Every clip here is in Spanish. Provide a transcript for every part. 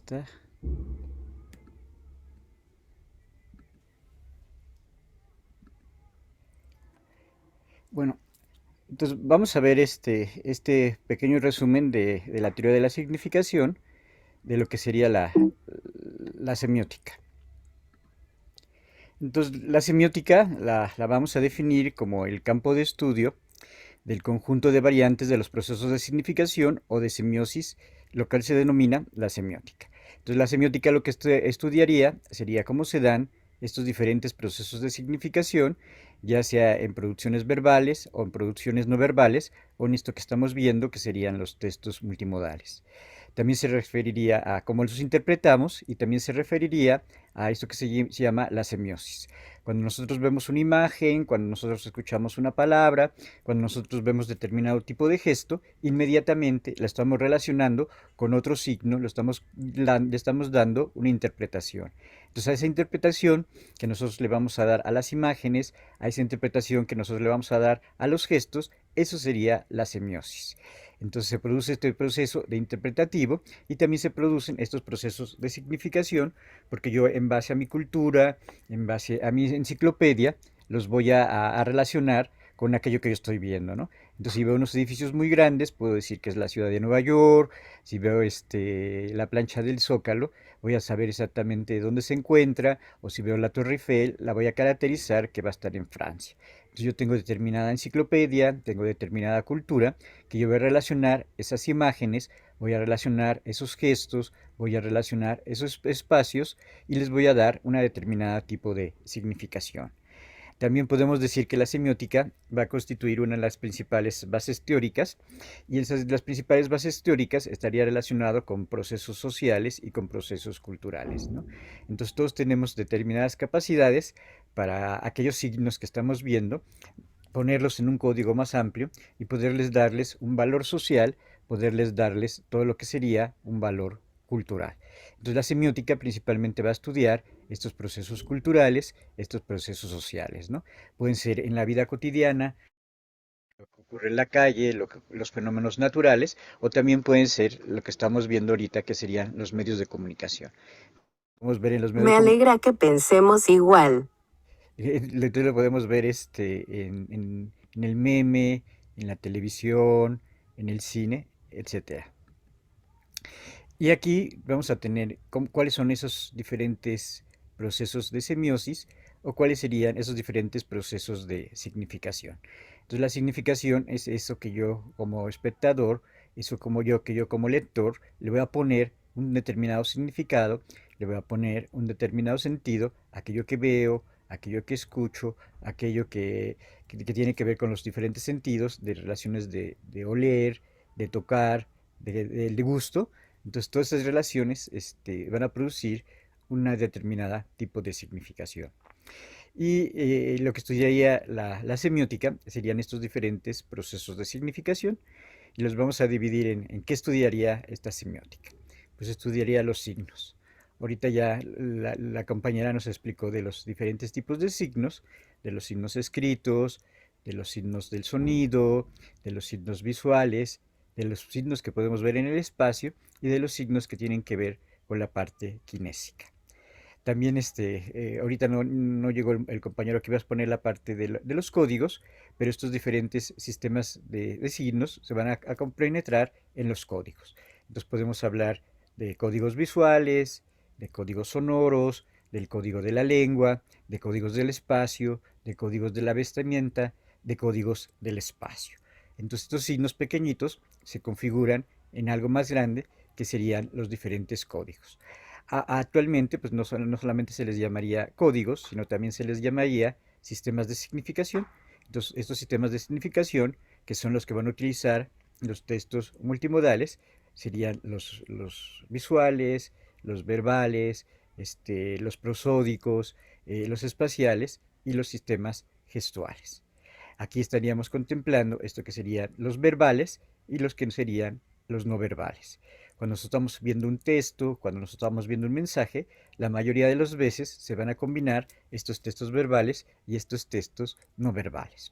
está. Bueno, entonces vamos a ver este pequeño resumen de la teoría de la significación, de lo que sería la semiótica. Entonces, la semiótica la vamos a definir como el campo de estudio del conjunto de variantes de los procesos de significación o de semiosis, lo cual se denomina la semiótica. Entonces, la semiótica lo que estudiaría sería cómo se dan estos diferentes procesos de significación, ya sea en producciones verbales o en producciones no verbales, o en esto que estamos viendo, que serían los textos multimodales. También se referiría a cómo los interpretamos y también se referiría a esto que se llama la semiosis. Cuando nosotros vemos una imagen, cuando nosotros escuchamos una palabra, cuando nosotros vemos determinado tipo de gesto, inmediatamente la estamos relacionando con otro signo, le estamos dando una interpretación. Entonces, a esa interpretación que nosotros le vamos a dar a las imágenes, a esa interpretación que nosotros le vamos a dar a los gestos, eso sería la semiosis. Entonces se produce este proceso de interpretativo y también se producen estos procesos de significación, porque yo en base a mi cultura, en base a mi enciclopedia, los voy a relacionar con aquello que yo estoy viendo, ¿no? Entonces, si veo unos edificios muy grandes, puedo decir que es la ciudad de Nueva York. Si veo la plancha del Zócalo, voy a saber exactamente dónde se encuentra, o si veo la Torre Eiffel, la voy a caracterizar que va a estar en Francia. Entonces, yo tengo determinada enciclopedia, tengo determinada cultura, que yo voy a relacionar esas imágenes, voy a relacionar esos gestos, voy a relacionar esos espacios y les voy a dar una determinada tipo de significación. También podemos decir que la semiótica va a constituir una de las principales bases teóricas, y las principales bases teóricas estaría relacionado con procesos sociales y con procesos culturales, ¿no? Entonces todos tenemos determinadas capacidades para aquellos signos que estamos viendo, ponerlos en un código más amplio y poderles darles un valor social, poderles darles todo lo que sería un valor cultural. Entonces la semiótica principalmente va a estudiar estos procesos culturales, estos procesos sociales, ¿no? Pueden ser en la vida cotidiana, lo que ocurre en la calle, los fenómenos naturales, o también pueden ser lo que estamos viendo ahorita, que serían los medios de comunicación. Podemos ver en los medios Me de comunicación, alegra que pensemos igual. entonces lo podemos ver en el meme, en la televisión, en el cine, etcétera. Y aquí vamos a tener cuáles son esos diferentes procesos de semiosis o cuáles serían esos diferentes procesos de significación. Entonces la significación es eso que yo como espectador, eso que yo como lector le voy a poner un determinado significado, le voy a poner un determinado sentido a aquello que veo, aquello que escucho, aquello que tiene que ver con los diferentes sentidos de relaciones de oler, de tocar, de gusto. Entonces, todas esas relaciones van a producir una determinada tipo de significación. Y lo que estudiaría la semiótica serían estos diferentes procesos de significación, y los vamos a dividir en qué estudiaría esta semiótica. Pues estudiaría los signos. Ahorita ya la compañera nos explicó de los diferentes tipos de los signos escritos, de los signos del sonido, de los signos visuales, de los signos que podemos ver en el espacio y de los signos que tienen que ver con la parte kinésica. También ahorita no llegó el compañero que iba a exponer la parte de los códigos, pero estos diferentes sistemas de signos se van a compenetrar en los códigos. Entonces podemos hablar de códigos visuales, de códigos sonoros, del código de la lengua, de códigos del espacio, de códigos de la vestimenta, de códigos del espacio. Entonces estos signos pequeñitos se configuran en algo más grande, que serían los diferentes códigos. Actualmente, pues no solamente se les llamaría códigos, sino también se les llamaría sistemas de significación. Entonces, estos sistemas de significación, que son los que van a utilizar los textos multimodales, serían los visuales, los verbales, los prosódicos, los espaciales y los sistemas gestuales. Aquí estaríamos contemplando esto que serían los verbales y los que serían los no verbales. Cuando nosotros estamos viendo un texto, cuando nosotros estamos viendo un mensaje, la mayoría de las veces se van a combinar estos textos verbales y estos textos no verbales.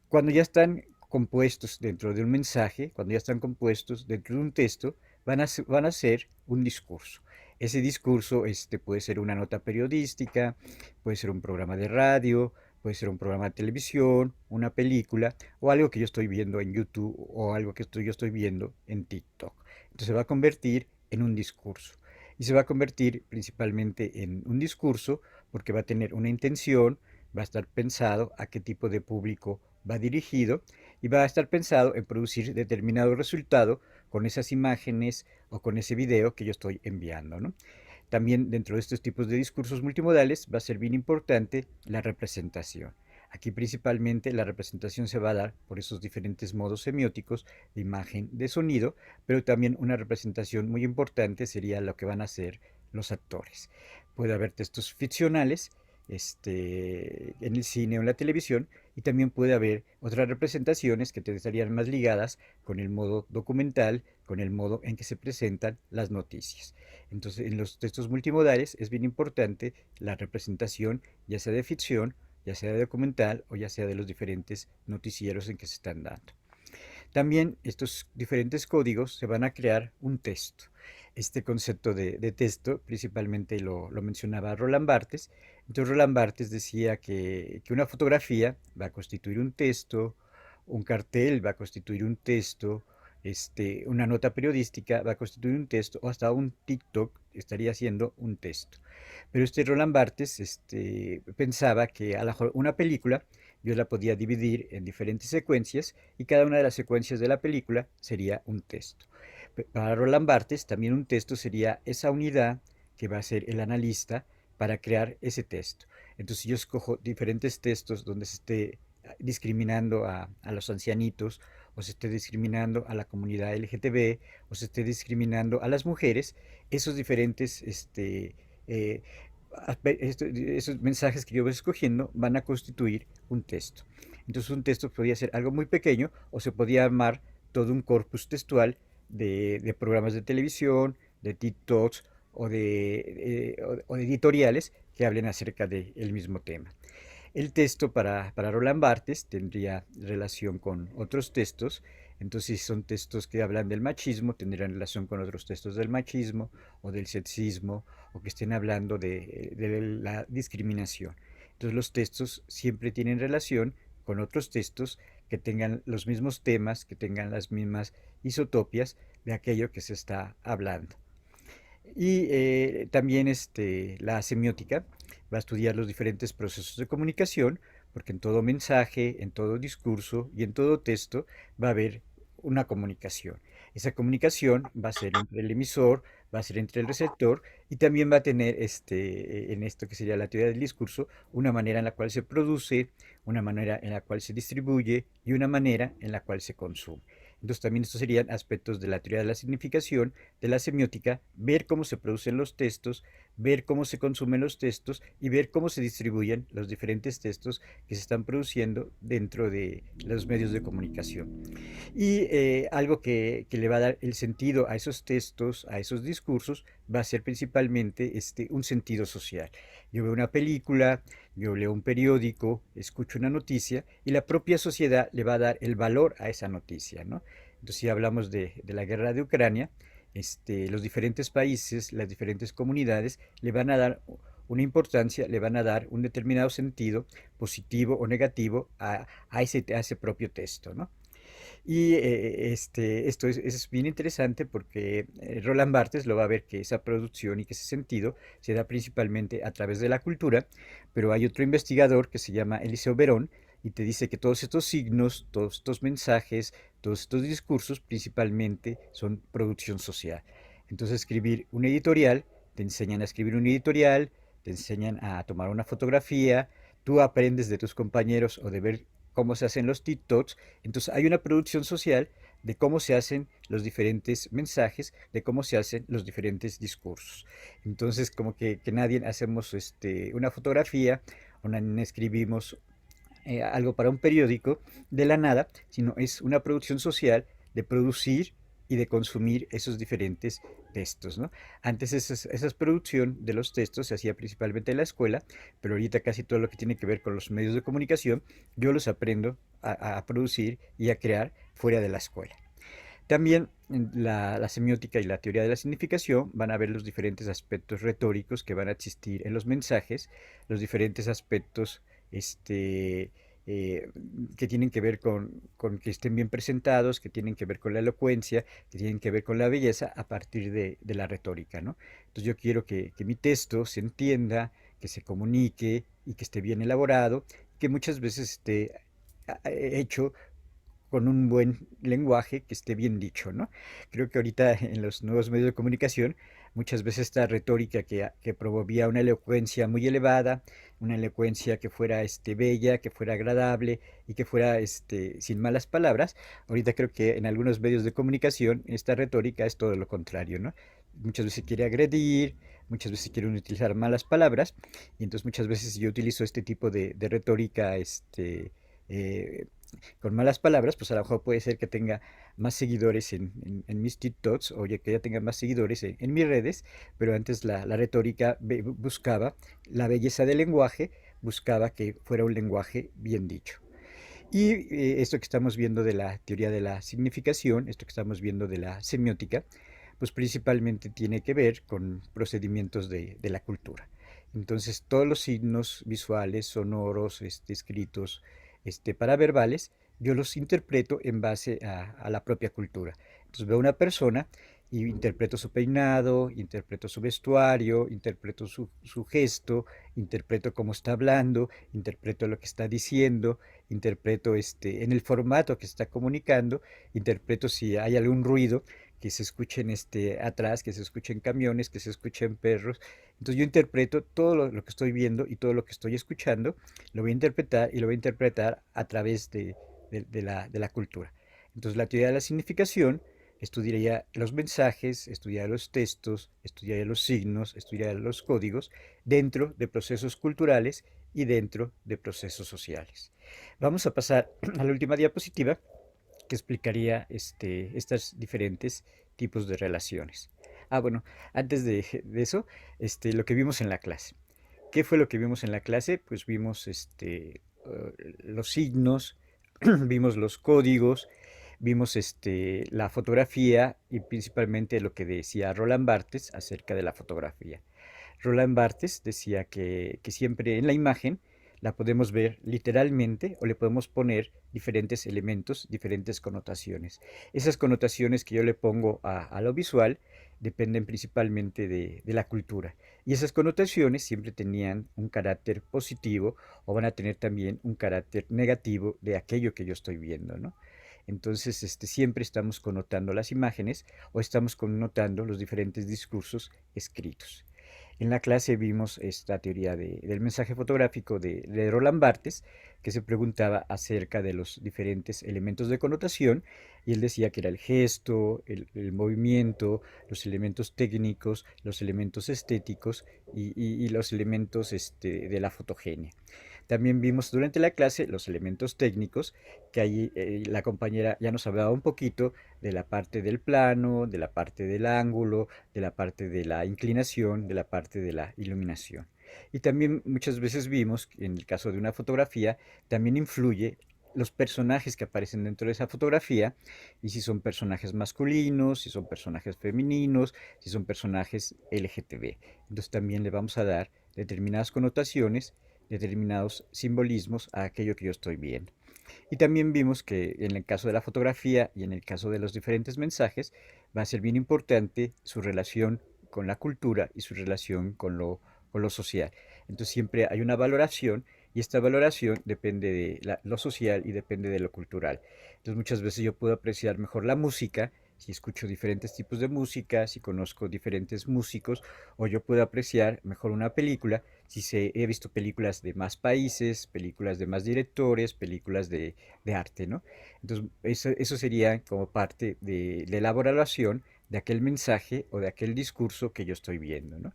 Cuando ya están compuestos dentro de un mensaje, cuando ya están compuestos dentro de un texto, van a hacer un discurso. Ese discurso puede ser una nota periodística, puede ser un programa de radio, puede ser un programa de televisión, una película o algo que yo estoy viendo en YouTube o algo que yo estoy viendo en TikTok. Entonces se va a convertir en un discurso. Y se va a convertir principalmente en un discurso porque va a tener una intención, va a estar pensado a qué tipo de público va dirigido y va a estar pensado en producir determinado resultado con esas imágenes o con ese video que yo estoy enviando, ¿no? También dentro de estos tipos de discursos multimodales va a ser bien importante la representación. Aquí principalmente la representación se va a dar por esos diferentes modos semióticos de imagen, de sonido, pero también una representación muy importante sería lo que van a hacer los actores. Puede haber textos ficcionales en el cine o en la televisión y también puede haber otras representaciones que te estarían más ligadas con el modo documental, con el modo en que se presentan las noticias. Entonces, en los textos multimodales es bien importante la representación, ya sea de ficción, ya sea de documental o ya sea de los diferentes noticieros en que se están dando. También estos diferentes códigos se van a crear un texto. Este concepto de texto principalmente lo mencionaba Roland Barthes. Entonces Roland Barthes decía que una fotografía va a constituir un texto, un cartel va a constituir un texto, una nota periodística va a constituir un texto o hasta un TikTok estaría siendo un texto. Pero Roland Barthes pensaba que a lo mejor una película yo la podía dividir en diferentes secuencias y cada una de las secuencias de la película sería un texto. Para Roland Barthes también un texto sería esa unidad que va a ser el analista para crear ese texto. Entonces yo escojo diferentes textos donde se esté discriminando a los ancianitos o se esté discriminando a la comunidad LGTB o se esté discriminando a las mujeres, esos diferentes eh, esos mensajes que yo voy escogiendo van a constituir un texto. Entonces un texto podría ser algo muy pequeño o se podía armar todo un corpus textual de programas de televisión, de TikToks o de editoriales que hablen acerca del mismo tema. El texto para Roland Barthes tendría relación con otros textos, entonces si son textos que hablan del machismo, tendrían relación con otros textos del machismo o del sexismo o que estén hablando de la discriminación. Entonces los textos siempre tienen relación con otros textos que tengan los mismos temas, que tengan las mismas isotopias de aquello que se está hablando. Y también la semiótica va a estudiar los diferentes procesos de comunicación, porque en todo mensaje, en todo discurso y en todo texto va a haber una comunicación. Esa comunicación va a ser entre el emisor, va a ser entre el receptor y también va a tener en esto que sería la teoría del discurso, una manera en la cual se produce, una manera en la cual se distribuye y una manera en la cual se consume. Entonces también estos serían aspectos de la teoría de la significación, de la semiótica, ver cómo se producen los textos, ver cómo se consumen los textos y ver cómo se distribuyen los diferentes textos que se están produciendo dentro de los medios de comunicación. Y algo que le va a dar el sentido a esos textos, a esos discursos, va a ser principalmente un sentido social. Yo veo una película, yo leo un periódico, escucho una noticia y la propia sociedad le va a dar el valor a esa noticia, ¿no? Entonces, si hablamos de la guerra de Ucrania, los diferentes países, las diferentes comunidades le van a dar una importancia, le van a dar un determinado sentido positivo o negativo a ese propio texto, ¿no? Y esto es bien interesante porque Roland Barthes lo va a ver que esa producción y que ese sentido se da principalmente a través de la cultura, pero hay otro investigador que se llama Eliseo Verón y te dice que todos estos signos, todos estos mensajes, todos estos discursos principalmente son producción social. Entonces escribir un editorial, te enseñan a escribir un editorial, te enseñan a tomar una fotografía, tú aprendes de tus compañeros o de ver cómo se hacen los TikToks. Entonces hay una producción social de cómo se hacen los diferentes mensajes, de cómo se hacen los diferentes discursos. Entonces como que nadie hacemos una fotografía o nadie escribimos algo para un periódico de la nada, sino es una producción social de producir y de consumir esos diferentes textos, ¿no? Antes esa producción de los textos se hacía principalmente en la escuela, pero ahorita casi todo lo que tiene que ver con los medios de comunicación, yo los aprendo a producir y a crear fuera de la escuela. También en la semiótica y la teoría de la significación van a ver los diferentes aspectos retóricos que van a existir en los mensajes, los diferentes aspectos este, eh, que tienen que ver con que estén bien presentados, que tienen que ver con la elocuencia, que tienen que ver con la belleza a partir de la retórica, ¿no? Entonces yo quiero que mi texto se entienda, que se comunique y que esté bien elaborado, que muchas veces esté hecho con un buen lenguaje que esté bien dicho, ¿no? Creo que ahorita en los nuevos medios de comunicación muchas veces esta retórica que promovía una elocuencia muy elevada, una elocuencia que fuera bella, que fuera agradable y que fuera sin malas palabras, ahorita creo que en algunos medios de comunicación esta retórica es todo lo contrario, ¿no? Muchas veces quiere agredir, muchas veces quieren utilizar malas palabras y entonces muchas veces yo utilizo este tipo de retórica eh, con malas palabras, pues a lo mejor puede ser que tenga más seguidores en mis TikToks o ya que ya tenga más seguidores en mis redes, pero antes la retórica buscaba la belleza del lenguaje, buscaba que fuera un lenguaje bien dicho. Y esto que estamos viendo de la teoría de la significación, esto que estamos viendo de la semiótica, pues principalmente tiene que ver con procedimientos de la cultura. Entonces, todos los signos visuales, sonoros, escritos, paraverbales, yo los interpreto en base a la propia cultura. Entonces, veo una persona y interpreto su peinado, interpreto su vestuario, interpreto su gesto, interpreto cómo está hablando, interpreto lo que está diciendo, interpreto en el formato que está comunicando, interpreto si hay algún ruido que se escuchen atrás, que se escuchen camiones, que se escuchen perros. Entonces yo interpreto todo lo que estoy viendo y todo lo que estoy escuchando, lo voy a interpretar y lo voy a interpretar a través de la cultura. Entonces la teoría de la significación estudiaría los mensajes, estudiaría los textos, estudiaría los signos, estudiaría los códigos dentro de procesos culturales y dentro de procesos sociales. Vamos a pasar a la última diapositiva que explicaría estas diferentes tipos de relaciones. Ah, bueno, antes de eso, lo que vimos en la clase. ¿Qué fue lo que vimos en la clase? Pues vimos los signos, vimos los códigos, vimos la fotografía y principalmente lo que decía Roland Barthes acerca de la fotografía. Roland Barthes decía que siempre en la imagen la podemos ver literalmente o le podemos poner diferentes elementos, diferentes connotaciones. Esas connotaciones que yo le pongo a lo visual dependen principalmente de la cultura. Y esas connotaciones siempre tenían un carácter positivo o van a tener también un carácter negativo de aquello que yo estoy viendo, ¿no? Entonces, siempre estamos connotando las imágenes o estamos connotando los diferentes discursos escritos. En la clase vimos esta teoría del mensaje fotográfico de Roland Barthes, que se preguntaba acerca de los diferentes elementos de connotación, y él decía que era el gesto, el movimiento, los elementos técnicos, los elementos estéticos y los elementos de la fotogenia. También vimos durante la clase los elementos técnicos, que ahí la compañera ya nos hablaba un poquito de la parte del plano, de la parte del ángulo, de la parte de la inclinación, de la parte de la iluminación. Y también muchas veces vimos que en el caso de una fotografía también influye los personajes que aparecen dentro de esa fotografía y si son personajes masculinos, si son personajes femeninos, si son personajes LGTB. Entonces también le vamos a dar determinadas connotaciones, determinados simbolismos a aquello que yo estoy viendo. Y también vimos que en el caso de la fotografía y en el caso de los diferentes mensajes va a ser bien importante su relación con la cultura y su relación con lo social. Entonces siempre hay una valoración y esta valoración depende de lo social y depende de lo cultural. Entonces muchas veces yo puedo apreciar mejor la música si escucho diferentes tipos de música, si conozco diferentes músicos, o yo puedo apreciar mejor una película si he visto películas de más países, películas de más directores, películas de arte, ¿no? Entonces, eso sería como parte de la elaboración de aquel mensaje o de aquel discurso que yo estoy viendo, ¿no?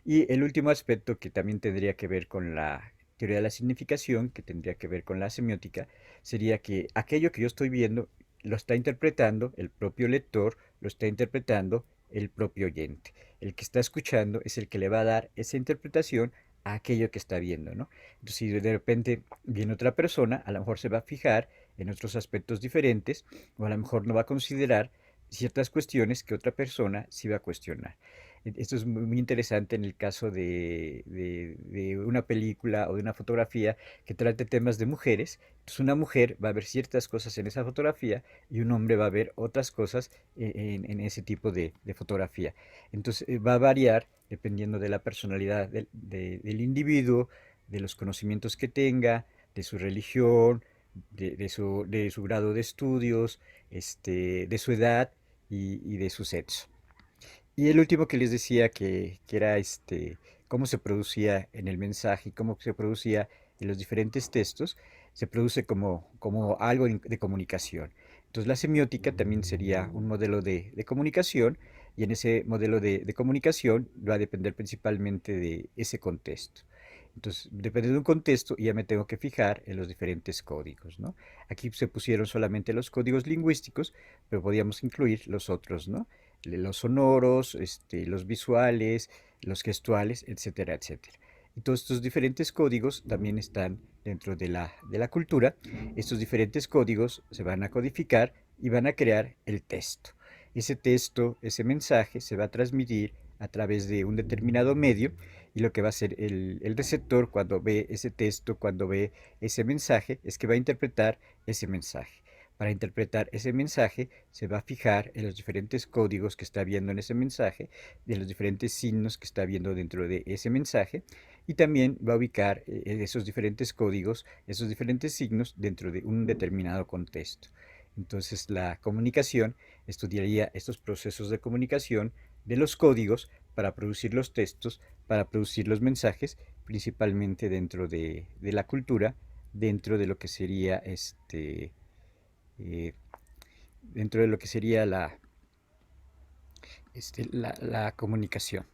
Y el último aspecto que también tendría que ver con la teoría de la significación, que tendría que ver con la semiótica, sería que aquello que yo estoy viendo lo está interpretando el propio lector, lo está interpretando el propio oyente. El que está escuchando es el que le va a dar esa interpretación a aquello que está viendo, ¿no? Entonces, si de repente viene otra persona, a lo mejor se va a fijar en otros aspectos diferentes, o a lo mejor no va a considerar ciertas cuestiones que otra persona sí va a cuestionar. Esto es muy interesante en el caso de una película o de una fotografía que trate temas de mujeres. Entonces una mujer va a ver ciertas cosas en esa fotografía y un hombre va a ver otras cosas en ese tipo de fotografía. Entonces va a variar dependiendo de la personalidad del individuo, de los conocimientos que tenga, de su religión, de su grado de estudios, de su edad y de su sexo. Y el último que les decía que era cómo se producía en el mensaje y cómo se producía en los diferentes textos, se produce como algo de comunicación. Entonces la semiótica también sería un modelo de comunicación y en ese modelo de comunicación va a depender principalmente de ese contexto. Entonces, depende de un contexto y ya me tengo que fijar en los diferentes códigos, ¿no? Aquí se pusieron solamente los códigos lingüísticos, pero podíamos incluir los otros, ¿no? Los sonoros, los visuales, los gestuales, etcétera, etcétera. Y todos estos diferentes códigos también están dentro de la cultura. Estos diferentes códigos se van a codificar y van a crear el texto. Ese texto, ese mensaje se va a transmitir a través de un determinado medio y lo que va a hacer el receptor cuando ve ese texto, cuando ve ese mensaje, es que va a interpretar ese mensaje. Para interpretar ese mensaje se va a fijar en los diferentes códigos que está viendo en ese mensaje, de los diferentes signos que está viendo dentro de ese mensaje y también va a ubicar esos diferentes códigos, esos diferentes signos dentro de un determinado contexto. Entonces la comunicación estudiaría estos procesos de comunicación de los códigos para producir los textos, para producir los mensajes, principalmente dentro de la cultura, dentro de lo que sería eh, dentro de lo que sería la comunicación.